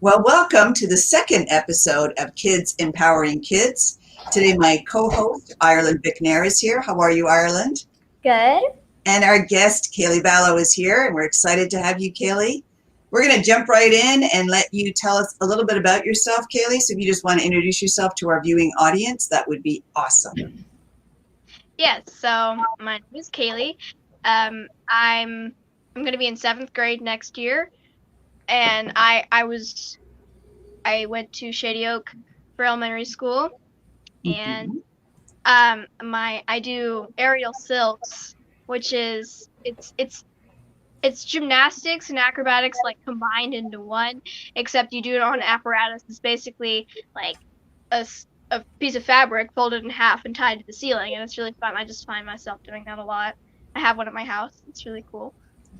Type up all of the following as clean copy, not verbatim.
Well, welcome to the second episode of Kids Empowering Kids. Today, my co-host, Ireland Bicknair, is here. How are you, Ireland? Good. And our guest, Kaylee Ballo, is here, and we're excited to have you, Kaylee. We're going to jump right in and let you tell us a little bit about yourself, Kaylee. So if you just want to introduce yourself to our viewing audience, that would be awesome. Yes, so my name is Kaylee. I'm going to be in 7th grade next year, and I went to Shady Oak for elementary school, and I do aerial silks, which is it's gymnastics and acrobatics like combined into one, except you do it on an apparatus. It's basically like a piece of fabric folded in half and tied to the ceiling, and it's really fun. I just find myself doing that a lot. I have one at my house. It's really cool.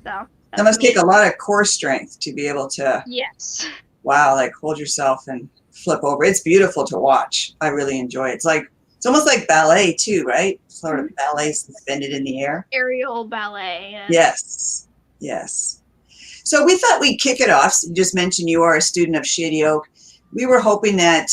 So That must take a lot of core strength to be able to, yes. wow, like hold yourself and flip over. It's beautiful to watch. I really enjoy it. It's almost like ballet too, right? Sort of ballet suspended in the air. Aerial ballet. Yes. So we thought we'd kick it off. So you just mentioned you are a student of Shady Oak. We were hoping that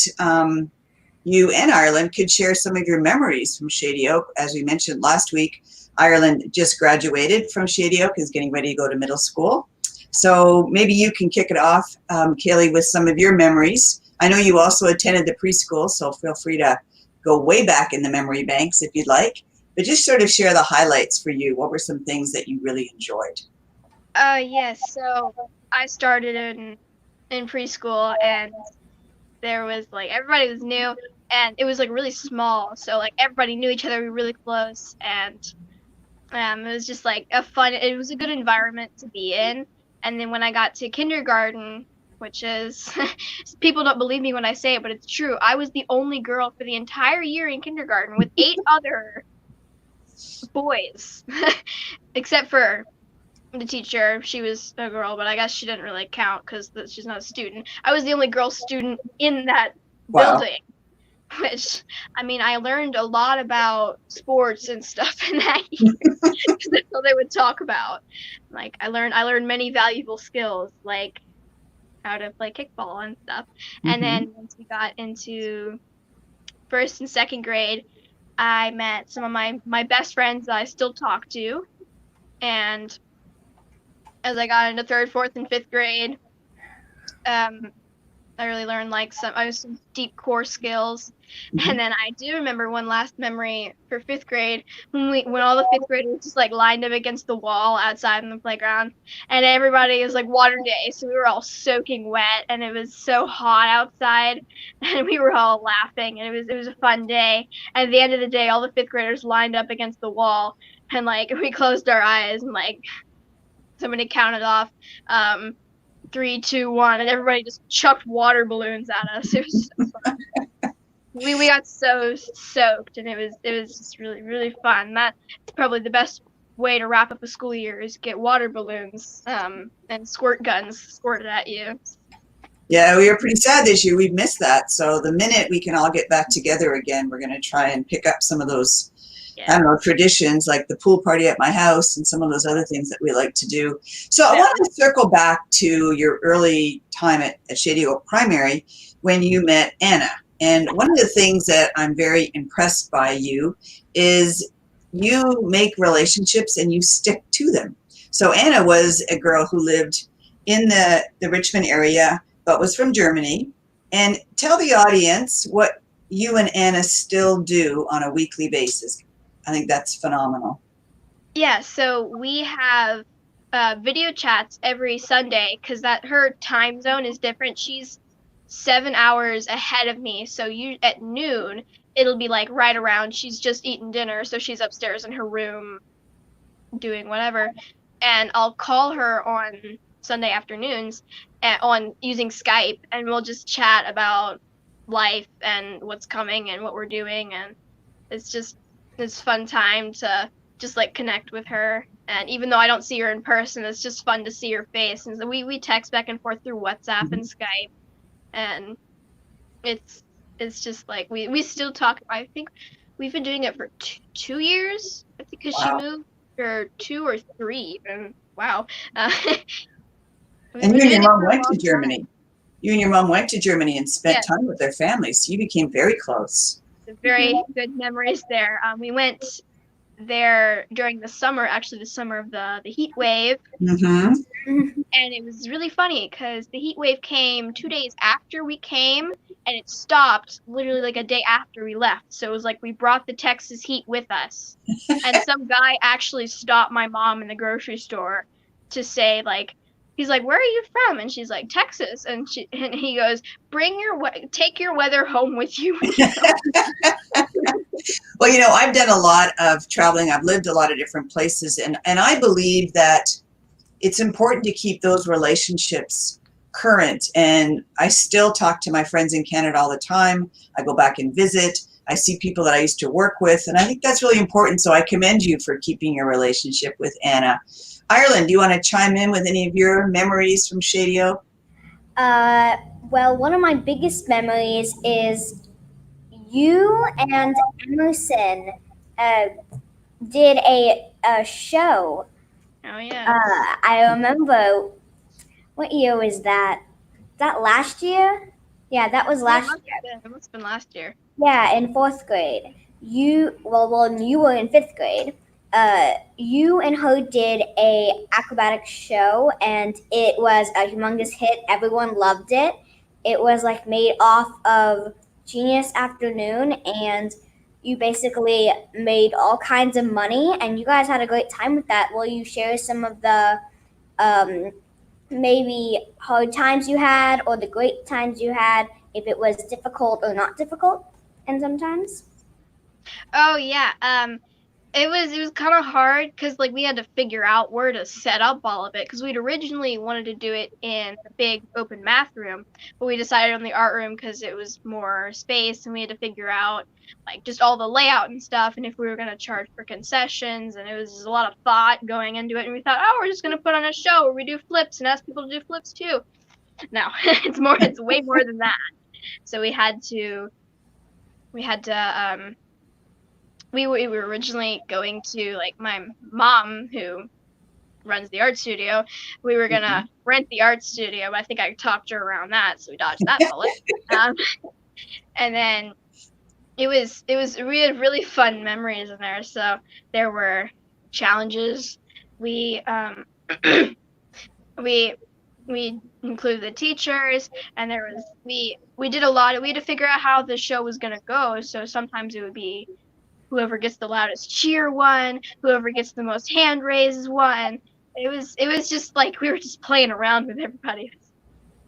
you and Ireland could share some of your memories from Shady Oak. As we mentioned last week, Ireland just graduated from Shady Oak, is getting ready to go to middle school. So maybe you can kick it off, Kaylee, with some of your memories. I know you also attended the preschool, so feel free to go way back in the memory banks if you'd like. But just sort of share the highlights for you. What were some things that you really enjoyed? Yes. So I started in preschool, and there was like everybody was new, and it was like really small. So like everybody knew each other. We were really close, and it was just like it was a good environment to be in. And then when I got to kindergarten, which is people don't believe me when I say it, but it's true. I was the only girl for the entire year in kindergarten with 8 other boys, except for the teacher. She was a girl, but I guess she didn't really count because she's not a student. I was the only girl student in that building, which, I mean, I learned a lot about sports and stuff in that year because that's all they would talk about. Like I learned many valuable skills, like how to play kickball and stuff. And then once we got into 1st and 2nd grade, I met some of my best friends that I still talk to. And as I got into 3rd, 4th, and 5th grade, I really learned like some deep core skills. And then I do remember one last memory for 5th grade when all the 5th graders just like lined up against the wall outside in the playground, and everybody was like water day, so we were all soaking wet, and it was so hot outside, and we were all laughing, and it was a fun day. And at the end of the day, all the 5th graders lined up against the wall, and like we closed our eyes, and like somebody counted off 3, 2, 1, and everybody just chucked water balloons at us. It was so fun. We got so soaked, and it was just really, really fun. That's probably the best way to wrap up a school year is get water balloons and squirt guns squirted at you. Yeah, we were pretty sad this year. We've missed that. So the minute we can all get back together again, we're going to try and pick up some of those, I don't know, traditions like the pool party at my house and some of those other things that we like to do. So I want to circle back to your early time at Shady Oak Primary when you met Anna. And one of the things that I'm very impressed by you is you make relationships and you stick to them. So Anna was a girl who lived in the Richmond area, but was from Germany. And tell the audience what you and Anna still do on a weekly basis. I think that's phenomenal. Yeah, so we have video chats every Sunday because her time zone is different. She's 7 hours ahead of me, so at noon it'll be like right around. She's just eaten dinner, so she's upstairs in her room doing whatever, and I'll call her on Sunday afternoons on using Skype, and we'll just chat about life and what's coming and what we're doing, and it's fun time to just like connect with her. And even though I don't see her in person, it's just fun to see her face. And so we text back and forth through WhatsApp and Skype, and it's just like we still talk. I think we've been doing it for 2 years. I think because she moved for 2 or 3 even. Wow. And you and your mom went to Germany. You and your mom went to Germany and spent Yeah. time with their families. So you became very close. Very good memories there. We went there during the summer, actually the summer of the heat wave. Mm-hmm. And it was really funny because the heat wave came 2 days after we came, and it stopped literally like a day after we left. So it was like we brought the Texas heat with us. And some guy actually stopped my mom in the grocery store to say, like, he's like, "Where are you from?" And she's like, "Texas." And he goes, take your weather home with you." Well, I've done a lot of traveling. I've lived a lot of different places, and I believe that it's important to keep those relationships current. And I still talk to my friends in Canada all the time. I go back and visit. I see people that I used to work with, and I think that's really important. So I commend you for keeping your relationship with Anna. Ireland, do you want to chime in with any of your memories from Shadio? Well, one of my biggest memories is you and Emerson uh, did a show. Oh yeah. I remember, what year was that? That last year? Yeah, that was last year. It must have been last year. Yeah, in fourth grade. When you were in fifth grade, you and her did a acrobatic show, and it was a humongous hit. Everyone loved it. It was like made off of Genius Afternoon, and you basically made all kinds of money, and you guys had a great time with that. Will you share some of the um, maybe hard times you had, or the great times you had, if it was difficult or not difficult? And sometimes. Oh yeah. It was kind of hard because like we had to figure out where to set up all of it because we'd originally wanted to do it in the big open math room, but we decided on the art room because it was more space and we had to figure out like just all the layout and stuff and if we were going to charge for concessions, and it was a lot of thought going into it, and we thought, oh, we're just going to put on a show where we do flips and ask people to do flips too. No, it's way more than that. So we were originally going to, like, my mom who runs the art studio, we were gonna rent the art studio, but I think I talked her around that, so we dodged that bullet. And then we had really fun memories in there. So there were challenges. We we included the teachers, and we did a lot. We had to figure out how the show was gonna go. So sometimes it would be whoever gets the loudest cheer won, whoever gets the most hand raises won. It was just like we were just playing around with everybody. It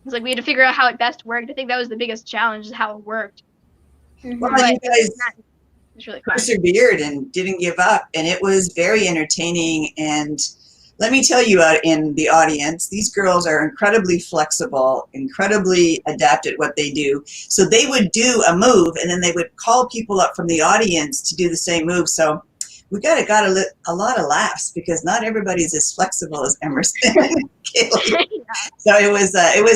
was like we had to figure out how it best worked. I think that was the biggest challenge, is how it worked. Well, you guys It was really fun. persevered and didn't give up, and it was very entertaining. And let me tell you, out in the audience, these girls are incredibly flexible, incredibly adept at what they do. So they would do a move, and then they would call people up from the audience to do the same move. So we got a lot of laughs because not everybody's as flexible as Emerson and Kaylee. So it was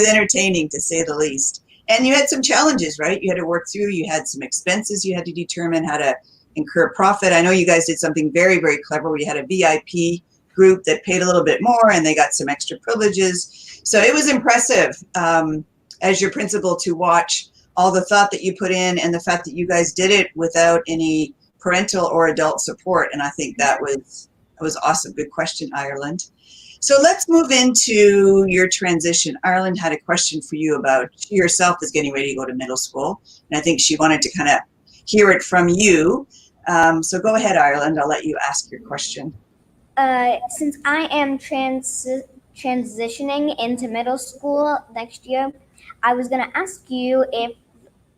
entertaining, to say the least. And you had some challenges, right? You had to work through. You had some expenses. You had to determine how to incur profit. I know you guys did something very, very clever where you had a VIP group that paid a little bit more and they got some extra privileges. So it was impressive as your principal to watch all the thought that you put in and the fact that you guys did it without any parental or adult support. And I think that was awesome. Good question, Ireland. So let's move into your transition. Ireland had a question for you about, she herself is getting ready to go to middle school. And I think she wanted to kind of hear it from you. So go ahead, Ireland. I'll let you ask your question. Since I am transitioning into middle school next year, I was gonna ask you if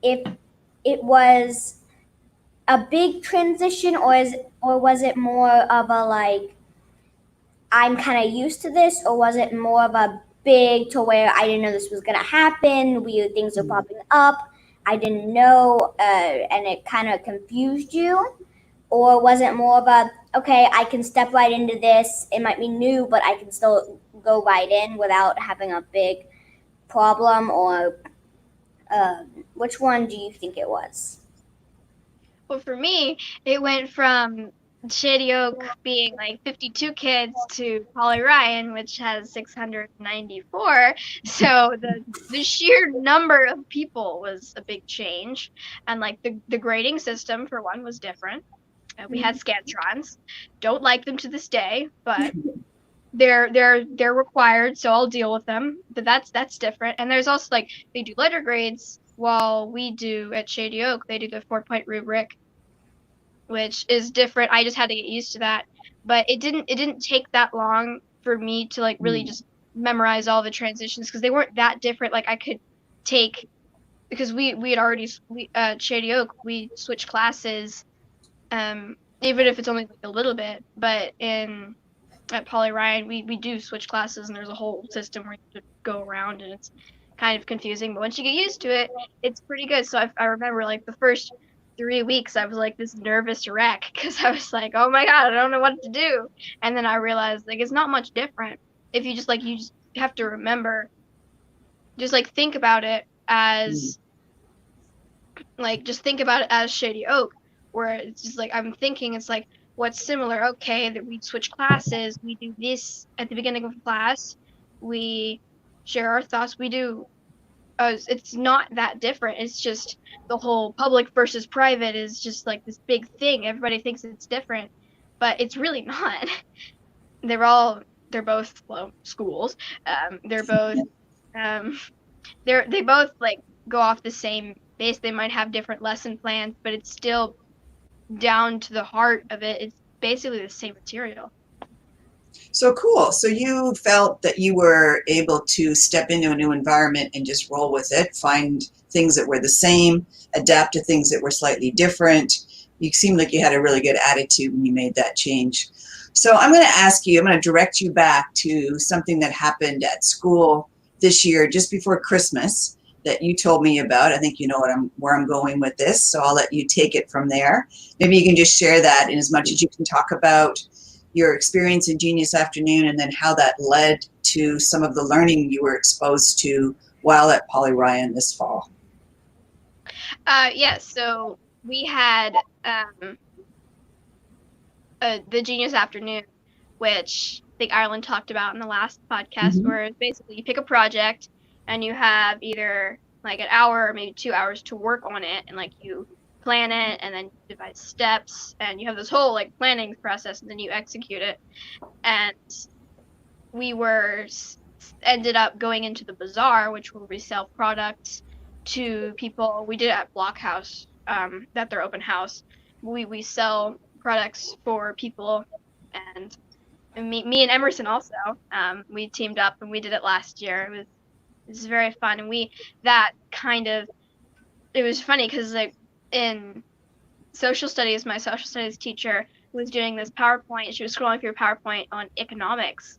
it was a big transition, or was it more of a like, I'm kind of used to this, or was it more of a big to where I didn't know this was gonna happen? Weird things are popping up. I didn't know, and it kind of confused you. Or was it more of a, okay, I can step right into this. It might be new, but I can still go right in without having a big problem? Or which one do you think it was? Well, for me, it went from Shady Oak being like 52 kids to Polly Ryan, which has 694. So the sheer number of people was a big change, and like the grading system for one was different. We had Scantrons. Don't like them to this day, but they're required, so I'll deal with them. But that's different. And there's also like they do letter grades while we do at Shady Oak. They do the 4-point rubric, which is different. I just had to get used to that. But it didn't take that long for me to like really just memorize all the transitions because they weren't that different. Like I could take because we had already Shady Oak we switched classes, even if it's only like a little bit. But at Polly Ryan we do switch classes and there's a whole system where you have to go around and it's kind of confusing. But once you get used to it, it's pretty good. So I remember like the first 3 weeks I was like this nervous wreck because I was like, oh my god, I don't know what to do. And then I realized like it's not much different if you just have to remember, just like think about it as Shady Oak, where it's just like I'm thinking it's like what's similar. Okay, that we switch classes, we do this at the beginning of class, we share our thoughts, we do it's not that different. It's just the whole public versus private is just like this big thing. Everybody thinks it's different, but it's really not. They're both schools. They're both they both like go off the same base. They might have different lesson plans, but it's still down to the heart of it. It's basically the same material. So cool. So you felt that you were able to step into a new environment and just roll with it, find things that were the same, adapt to things that were slightly different. You seemed like you had a really good attitude when you made that change. So I'm going to ask you, I'm going to direct you back to something that happened at school this year, just before Christmas, that you told me about. I think you know where I'm going with this, so I'll let you take it from there. Maybe you can just share that in as much as you can talk about your experience in Genius Afternoon and then how that led to some of the learning you were exposed to while at Polly Ryan this fall. Yes, so we had the Genius Afternoon, which I think Ireland talked about in the last podcast, where basically you pick a project and you have either like an hour or maybe 2 hours to work on it, and like you plan it and then you devise steps and you have this whole like planning process and then you execute it. And we ended up going into the bazaar, which where we sell products to people. We did it at Blockhouse, at their open house. We sell products for people, and me and Emerson also, we teamed up and we did it last year. It was very fun, and it was funny because like in social studies, my social studies teacher was doing this PowerPoint. She was scrolling through PowerPoint on economics,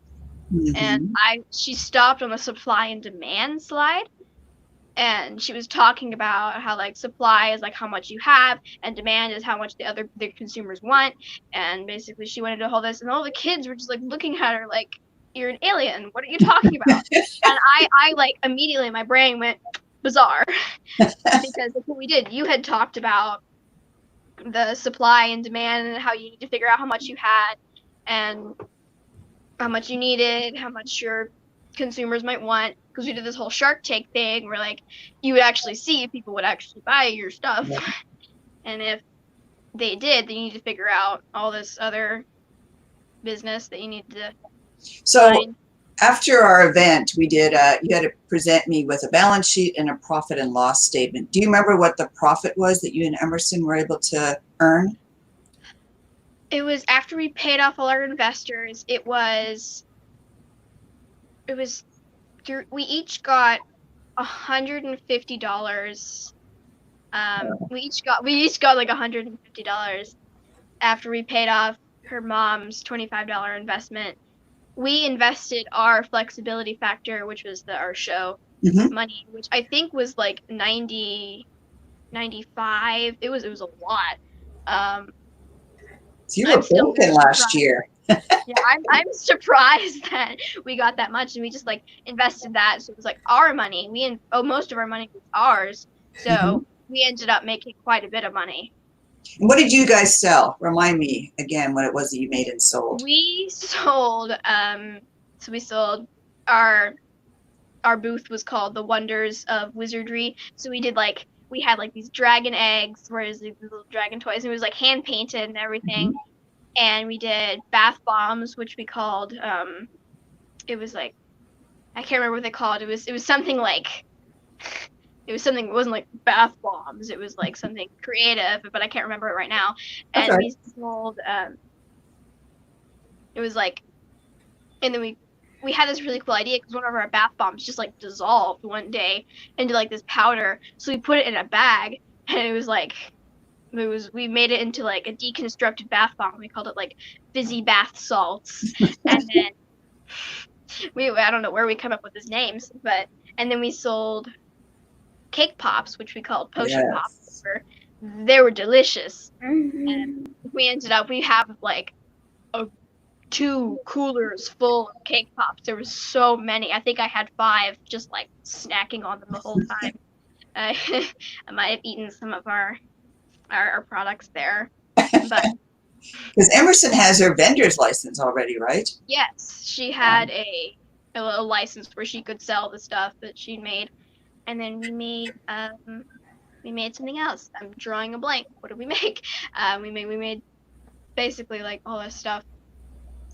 and she stopped on the supply and demand slide, and she was talking about how like supply is like how much you have and demand is how much the consumers want. And basically she went into all this and all the kids were just like looking at her like, you're an alien, what are you talking about? And I like immediately my brain went bizarre because that's what we did. You had talked about the supply and demand and how you need to figure out how much you had and how much you needed, how much your consumers might want, because we did this whole Shark Tank thing where like you would actually see if people would actually buy your stuff. And if they did, then you need to figure out all this other business that you need to find. After our event, we did you had to present me with a balance sheet and a profit and loss statement. Do you remember what the profit was that you and Emerson were able to earn? It was after we paid off all our investors. We each got $150. We each got like $150 after we paid off her mom's $25 investment. We invested our flexibility factor, which was our show money, which I think was like 95. It was a lot. So you were broken last year. Yeah, I'm surprised that we got that much, and we just like invested that, so it was like our money. Most of our money was ours, so we ended up making quite a bit of money. And what did you guys sell? Remind me again what it was that you made and sold. We sold so we sold our booth was called The Wonders of Wizardry. So we did like we had like these dragon eggs, whereas these little dragon toys, and it was like hand painted and everything. And we did bath bombs, which we called it was like I can't remember what they called. It was something like it wasn't like bath bombs. It was like something creative, but I can't remember it right now. And Okay. we sold it was like, and then we had this really cool idea because one of our bath bombs just like dissolved one day into like this powder. So we put it in a bag, and it was like we made it into like a deconstructed bath bomb. We called it like fizzy bath salts, and then I don't know where we come up with these names, but and then we sold cake pops, which we called potion pops. They were delicious, and we have like 2 coolers full of cake pops. There was so many. I think I had 5 just like snacking on them the whole time. I might have eaten some of our products there, but Because Emerson has her vendor's license already, right? yes, she had a license where she could sell the stuff that she made, and then we made something else. I'm drawing a blank. What did we make? We made basically like all this stuff.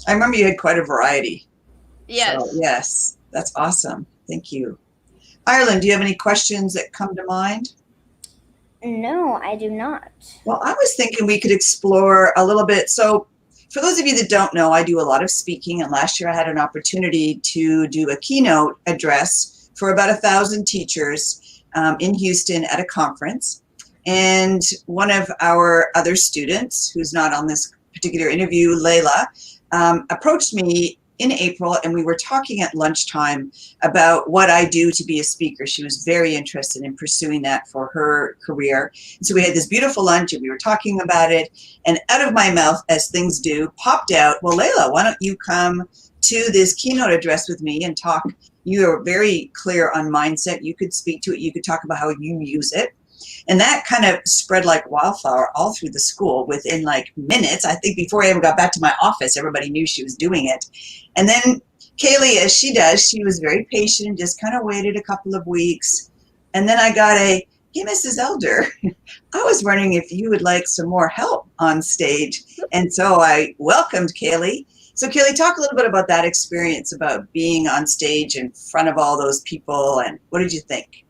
I remember you had quite a variety. Yes. So, yes, that's awesome. Thank you. Ireland, do you have any questions that come to mind? No, I do not. Well, I was thinking we could explore a little bit. So for those of you that don't know, I do a lot of speaking, and last year I had an opportunity to do a keynote address for about 1,000 teachers in Houston at a conference. And one of our other students, who's not on this particular interview, Layla, approached me in April, and we were talking at lunchtime about what I do to be a speaker. She was very interested in pursuing that for her career. And so we had this beautiful lunch, and we were talking about it, and out of my mouth, as things do, popped out, well, Layla, why don't you come to this keynote address with me and talk? You are very clear on mindset. You could speak to it. You could talk about how you use it. And that kind of spread like wildfire all through the school within like minutes. I think before I even got back to my office, everybody knew she was doing it. And then Kaylee, as she does, she was very patient and just kind of waited a couple of weeks. And then I got hey, Mrs. Elder, I was wondering if you would like some more help on stage. And so I welcomed Kaylee. So Kaylee, talk a little bit about that experience, about being on stage in front of all those people, and what did you think?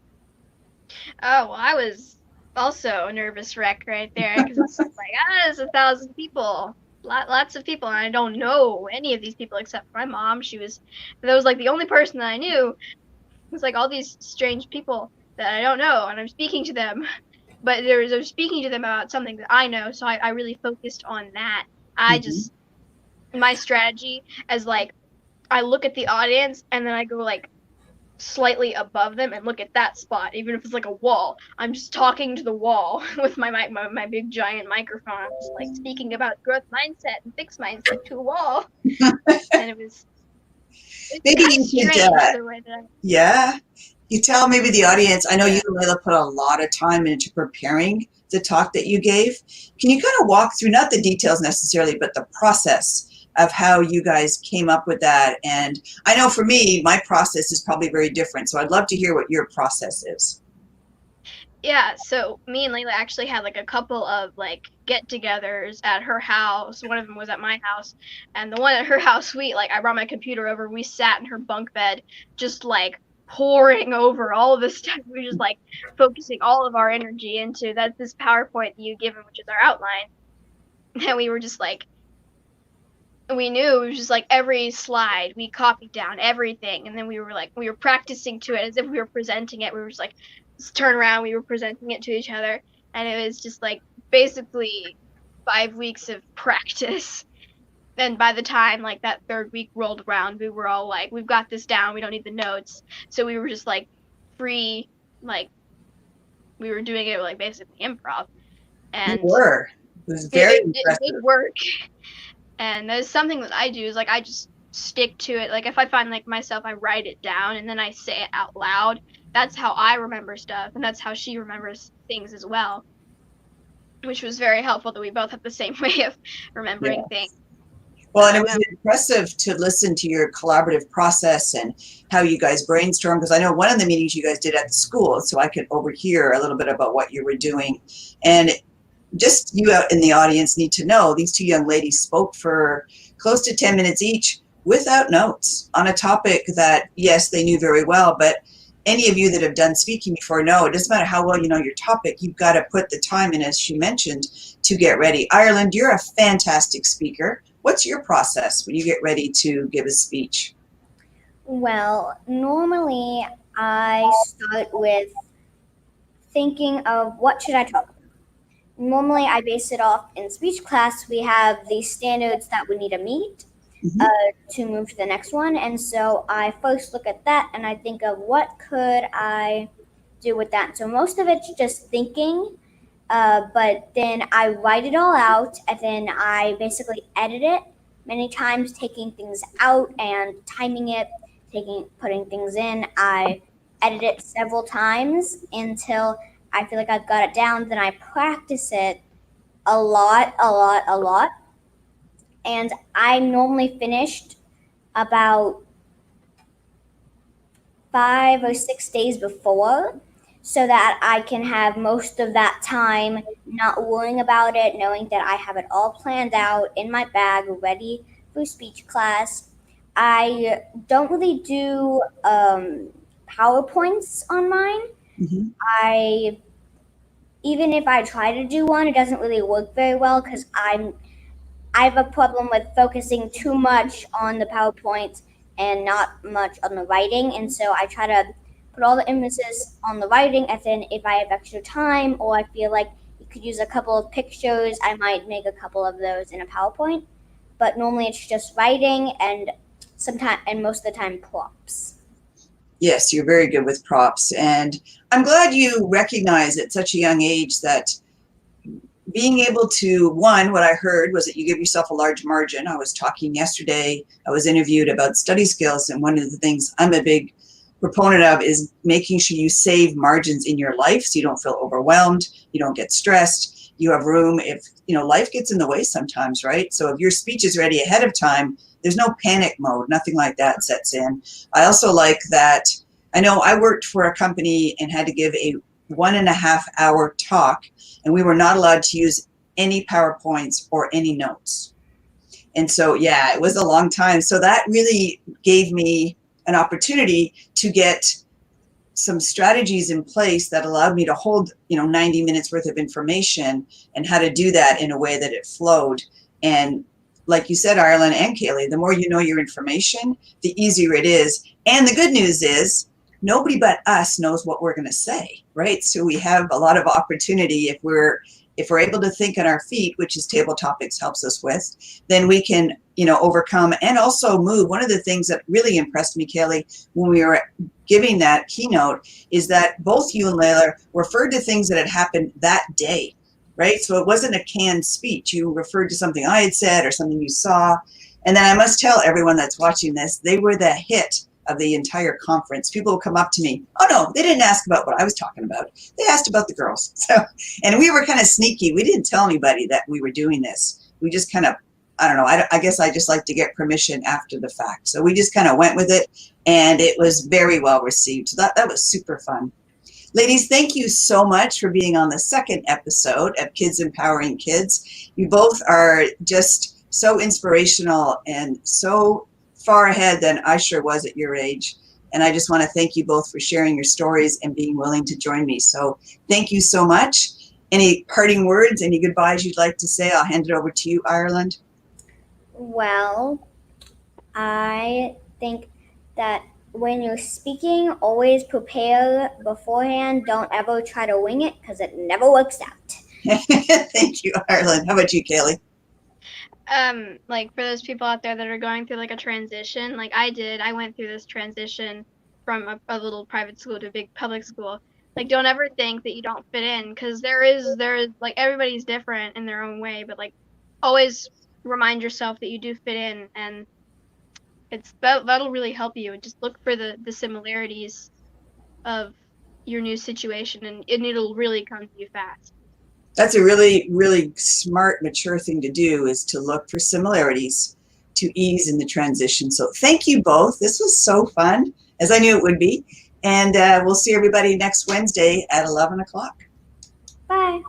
Oh, well, I was also a nervous wreck right there because it's like, there's 1,000 people, lots of people, and I don't know any of these people except for my mom. That was like the only person that I knew. It was like all these strange people that I don't know, and I'm speaking to them, but I'm speaking to them about something that I know, so I really focused on that. My strategy as like, I look at the audience and then I go like slightly above them and look at that spot, even if it's like a wall. I'm just talking to the wall with my big giant microphone. I'm just like speaking about growth mindset and fixed mindset to a wall. And it was maybe you could, yeah, you tell maybe the audience. I know you and Layla put a lot of time into preparing the talk that you gave. Can you kind of walk through, not the details necessarily, but the process of how you guys came up with that? And I know for me, my process is probably very different. So I'd love to hear what your process is. Yeah, so me and Layla actually had like a couple of like get-togethers at her house. One of them was at my house, and the one at her house, I brought my computer over. We sat in her bunk bed, just like pouring over all of this stuff. We were just like focusing all of our energy into this PowerPoint that you given, which is our outline. And we were just like, we knew it was just like every slide we copied down everything, and then we were practicing to it as if we were presenting it. We were just like, let's turn around, we were presenting it to each other, and it was just like basically 5 weeks of practice. And by the time like that 3rd week rolled around, we were all like, we've got this down, we don't need the notes. So we were just like free, like we were doing it like basically improv. And you were. It was very impressive. It did work. And there's something that I do is like I just stick to it. Like if I find like myself, I write it down and then I say it out loud. That's how I remember stuff, and that's how she remembers things as well. which was very helpful that we both have the same way of remembering Yeah. things. Well, and it was impressive to listen to your collaborative process and how you guys brainstorm, because I know one of the meetings you guys did at the school, so I could overhear a little bit about what you were doing. And just you out in the audience need to know these two young ladies spoke for close to 10 minutes each without notes on a topic that, yes, they knew very well, but any of you that have done speaking before know it doesn't matter how well you know your topic, you've got to put the time in, as she mentioned, to get ready. Ireland, you're a fantastic speaker. What's your process when you get ready to give a speech? Well, normally I start with thinking of what should I talk about. Normally I base it off in speech class. We have these standards that we need to meet to move to the next one. And so I first look at that and I think of what could I do with that. So most of it's just thinking, but then I write it all out and then I basically edit it many times, taking things out and timing it, putting things in. I edit it several times until I feel like I've got it down. Then I practice it a lot. And I normally finished about 5 or 6 days before, so that I can have most of that time not worrying about it, knowing that I have it all planned out in my bag, ready for speech class. I don't really do PowerPoints on mine. Mm-hmm. Even if I try to do one, it doesn't really work very well because I have a problem with focusing too much on the PowerPoint and not much on the writing. And so I try to put all the emphasis on the writing. And then if I have extra time or I feel like you could use a couple of pictures, I might make a couple of those in a PowerPoint. But normally it's just writing and most of the time props. Yes, you're very good with props. And I'm glad you recognize at such a young age that being able to, one, what I heard was that you give yourself a large margin. I was talking yesterday, I was interviewed about study skills, and one of the things I'm a big proponent of is making sure you save margins in your life so you don't feel overwhelmed, you don't get stressed, you have room if, life gets in the way sometimes, right? So if your speech is ready ahead of time, there's no panic mode, nothing like that sets in. I also like that, I know I worked for a company and had to give a 1.5 hour talk, and we were not allowed to use any PowerPoints or any notes. And so, yeah, it was a long time. So that really gave me an opportunity to get some strategies in place that allowed me to hold, 90 minutes worth of information and how to do that in a way that it flowed. And like you said, Ireland and Kaylee, the more you know your information, the easier it is. And the good news is nobody but us knows what we're going to say, right? So we have a lot of opportunity if we're able to think on our feet, which is Table Topics helps us with, then we can, overcome and also move. One of the things that really impressed me, Kaylee, when we were giving that keynote is that both you and Layla referred to things that had happened that day, right? So it wasn't a canned speech. You referred to something I had said or something you saw. And then I must tell everyone that's watching this, they were the hit of the entire conference. People will come up to me. Oh no, they didn't ask about what I was talking about. They asked about the girls. So, and we were kind of sneaky. We didn't tell anybody that we were doing this. We just kind of, I don't know. I guess I just like to get permission after the fact. So we just kind of went with it, and it was very well received. So that was super fun. Ladies, thank you so much for being on the second episode of Kids Empowering Kids. You both are just so inspirational and so far ahead than I sure was at your age. And I just want to thank you both for sharing your stories and being willing to join me. So thank you so much. Any parting words, any goodbyes you'd like to say? I'll hand it over to you, Ireland. Well, I think that when you're speaking, always prepare beforehand. Don't ever try to wing it because it never works out. Thank you, Ireland. How about you, Kaylee? Like for those people out there that are going through like a transition, like I went through this transition from a little private school to a big public school. Like, don't ever think that you don't fit in, because there is like everybody's different in their own way, but like always remind yourself that you do fit in, and that'll really help you. Just look for the similarities of your new situation, and it'll really come to you fast. That's a really, really smart, mature thing to do, is to look for similarities to ease in the transition. So thank you both. This was so fun, as I knew it would be. And we'll see everybody next Wednesday at 11 o'clock. Bye.